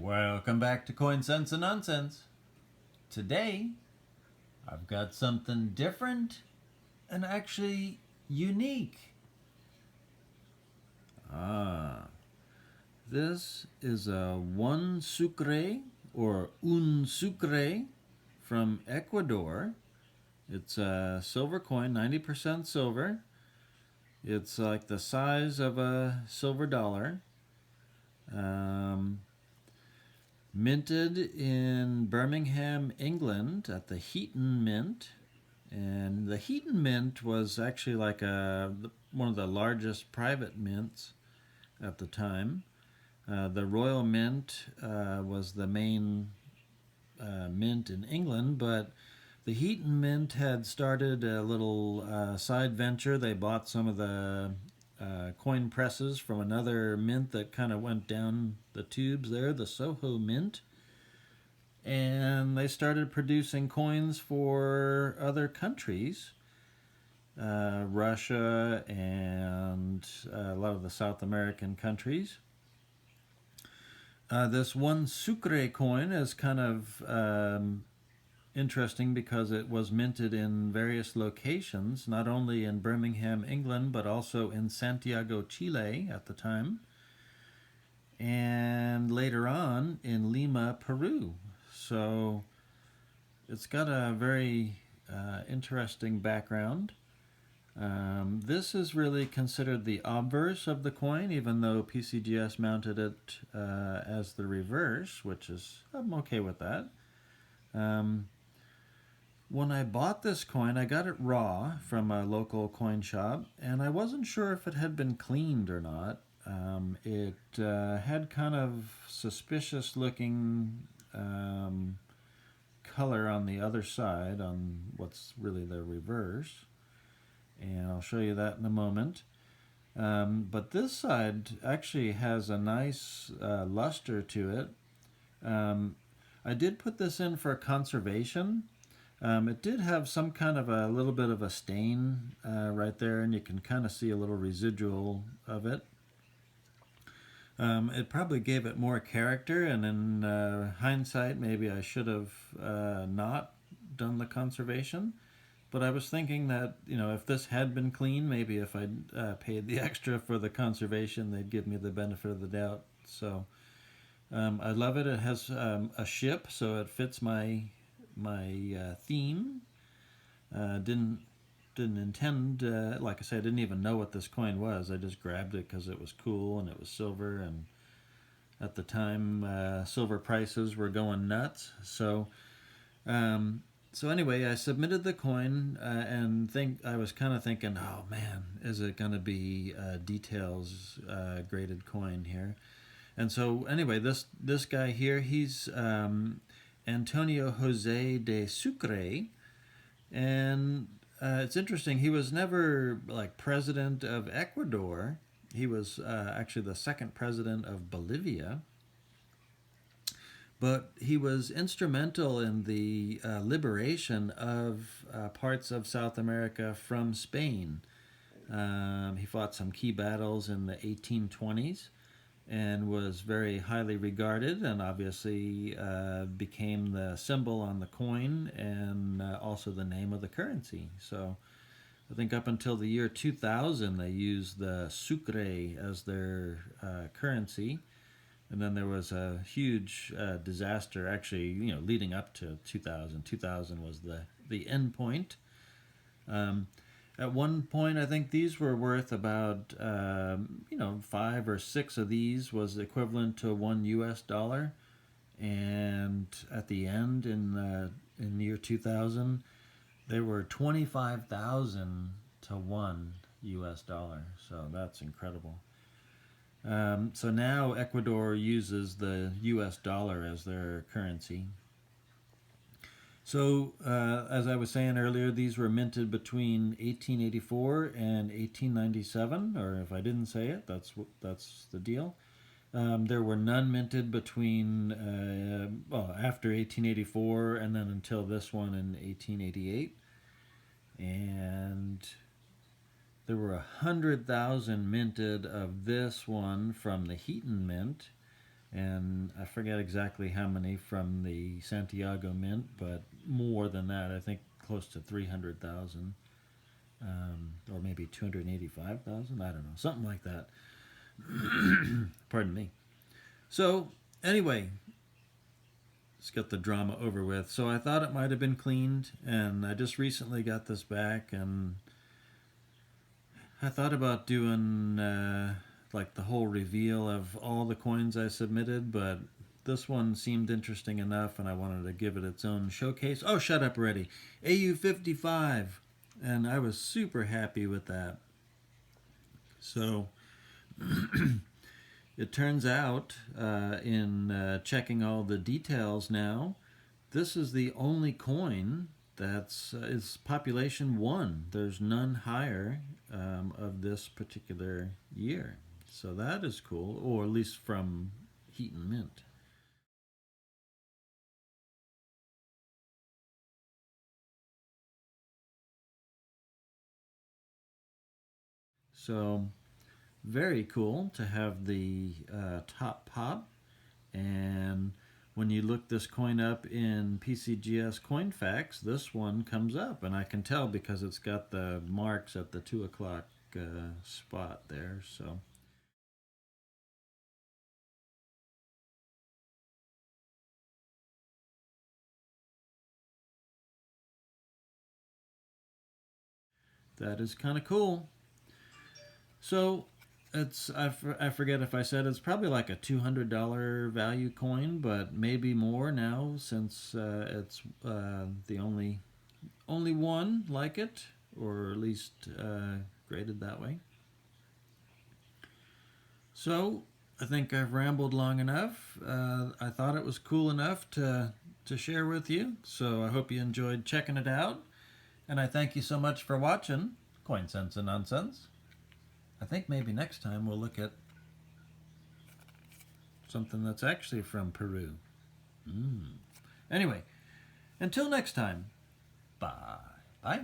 Welcome back to Coin Sense and Nonsense. Today, I've got something different and actually unique. This is a Un Sucre or Un Sucre from Ecuador. It's a silver coin, 90% silver. It's like the size of a silver dollar. Minted in Birmingham, England at the Heaton Mint. And the Heaton Mint was actually like one of the largest private mints at the time. The Royal Mint was the main mint in England, but the Heaton Mint had started a little side venture. They bought some of the coin presses from another mint that kind of went down the tubes there, the Soho Mint. And they started producing coins for other countries, Russia and a lot of the South American countries. This Un Sucre coin is kind of interesting because it was minted in various locations, not only in Birmingham, England, but also in Santiago, Chile at the time, and later on in Lima, Peru. So it's got a very interesting background. This is really considered the obverse of the coin, even though PCGS mounted it as the reverse, which is, I'm okay with that. When I bought this coin, I got it raw from a local coin shop, and I wasn't sure if it had been cleaned or not. It had kind of suspicious looking color on the other side, on what's really the reverse, and I'll show you that in a moment. But this side actually has a nice luster to it. I did put this in for conservation. It did have some kind of a little bit of a stain right there, and you can kind of see a little residual of it. It probably gave it more character, and in hindsight, maybe I should have not done the conservation. But I was thinking that, if this had been clean, maybe if I'd paid the extra for the conservation, they'd give me the benefit of the doubt. So I love it. It has a ship, so it fits my theme. Didn't intend, like I said, I didn't even know what this coin was. I just grabbed it because it was cool and it was silver, and at the time silver prices were going nuts. So anyway, I submitted the coin and I was kind of thinking, oh man, is it going to be details graded coin here? And so anyway, this guy here, he's Antonio Jose de Sucre, and it's interesting. He was never like president of Ecuador. He was actually the second president of Bolivia. But he was instrumental in the liberation of parts of South America from Spain. He fought some key battles in the 1820s and was very highly regarded, and obviously became the symbol on the coin and also the name of the currency. So I think up until the year 2000 they used the sucre as their currency, and then there was a huge disaster actually, leading up to 2000. 2000 was the end point. At one point, I think these were worth about, 5 or 6 of these was equivalent to $1 US. And at the end, in the year 2000, they were 25,000 to $1 US. So that's incredible. So now Ecuador uses the US dollar as their currency. So, as I was saying earlier, these were minted between 1884 and 1897, or if I didn't say it, that's the deal. There were none minted between, after 1884 and then until this one in 1888. And there were 100,000 minted of this one from the Heaton Mint. and I forget exactly how many from the Santiago Mint, but more than that. I think close to 300,000, or maybe 285,000. I don't know, something like that. Pardon me. So anyway, let's get the drama over with. So I thought it might have been cleaned, and I just recently got this back, and I thought about doing like the whole reveal of all the coins I submitted, but this one seemed interesting enough, and I wanted to give it its own showcase. Oh, shut up already. AU55, and I was super happy with that. So it turns out, in checking all the details now, this is the only coin that's is population 1. There's none higher of this particular year. So that is cool, or at least from Heaton Mint. So very cool to have the top pop. And when you look this coin up in PCGS Coin Facts, this one comes up, and I can tell because it's got the marks at the 2 o'clock spot there. So that is kind of cool. So I forget if I said it's probably like a $200 value coin, but maybe more now since it's the only one like it, or at least graded that way. So I think I've rambled long enough. I thought it was cool enough to share with you. So I hope you enjoyed checking it out, and I thank you so much for watching Coin Sense and Nonsense. I think maybe next time we'll look at something that's actually from Peru. Anyway, until next time, bye. Bye.